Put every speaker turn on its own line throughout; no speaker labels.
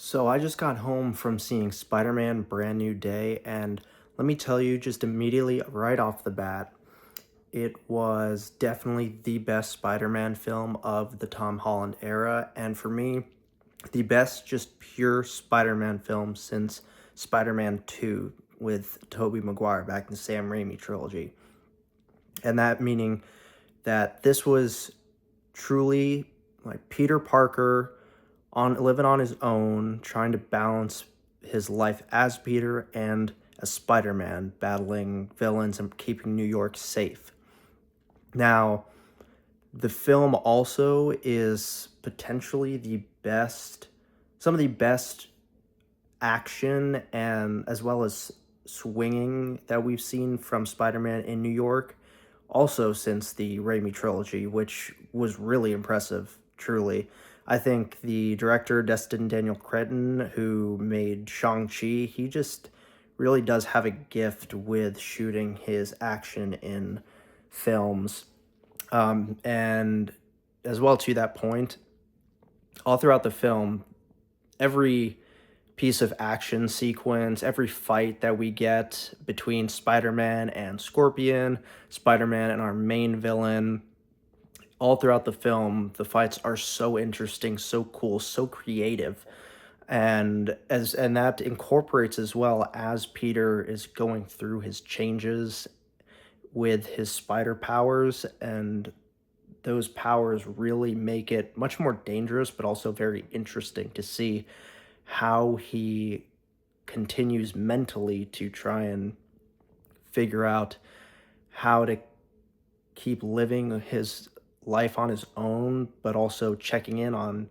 So I just got home from seeing Spider-Man Brand New Day, and let me tell you just immediately right off the bat, it was definitely the best Spider-Man film of the Tom Holland era, and for me, the best just pure Spider-Man film since Spider-Man 2 with Tobey Maguire back in the Sam Raimi trilogy. And that meaning that this was truly like Peter Parker on living on his own, trying to balance his life as Peter and as Spider-Man, battling villains and keeping New York safe. Now, the film also is potentially some of the best action and as well as swinging that we've seen from Spider-Man in New York, also since the Raimi trilogy, which was really impressive, truly. I think the director, Destin Daniel Cretton, who made Shang-Chi, he just really does have a gift with shooting his action in films. And as well, to that point, all throughout the film, every piece of action sequence, every fight that we get between Spider-Man and Scorpion, Spider-Man and our main villain, all throughout the film, the fights are so interesting, so cool, so creative. And that incorporates as well as Peter is going through his changes with his spider powers, and those powers really make it much more dangerous but also very interesting to see how he continues mentally to try and figure out how to keep living his life on his own, but also checking in on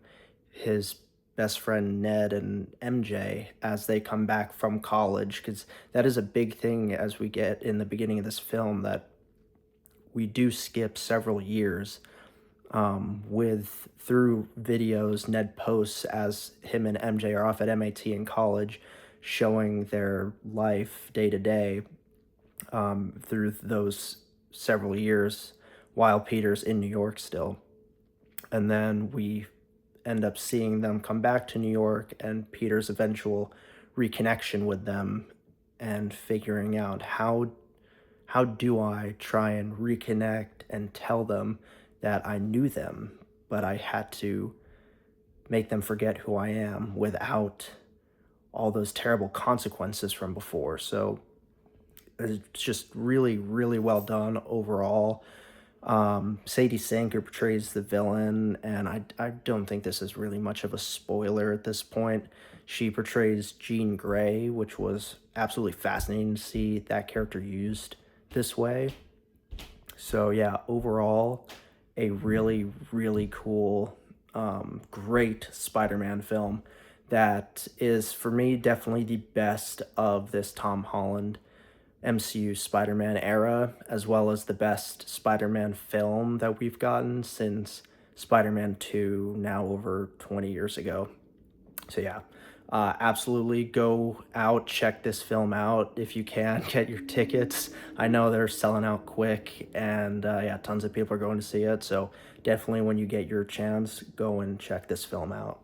his best friend Ned and MJ as they come back from college, because that is a big thing as we get in the beginning of this film that we do skip several years with through videos Ned posts as him and MJ are off at MIT in college, showing their life day to day through those several years while Peter's in New York still. And then we end up seeing them come back to New York and Peter's eventual reconnection with them and figuring out how do I try and reconnect and tell them that I knew them, but I had to make them forget who I am without all those terrible consequences from before. So it's just really, really well done overall. Sadie Sink, who portrays the villain, and I don't think this is really much of a spoiler at this point. She portrays Jean Grey, which was absolutely fascinating to see that character used this way. So yeah, overall, a really, really cool, great Spider-Man film that is, for me, definitely the best of this Tom Holland MCU Spider-Man era, as well as the best Spider-Man film that we've gotten since Spider-Man 2, now over 20 years ago. So yeah, absolutely go out, check this film out if you can, get your tickets. I know they're selling out quick, and yeah, tons of people are going to see it. So definitely when you get your chance, go and check this film out.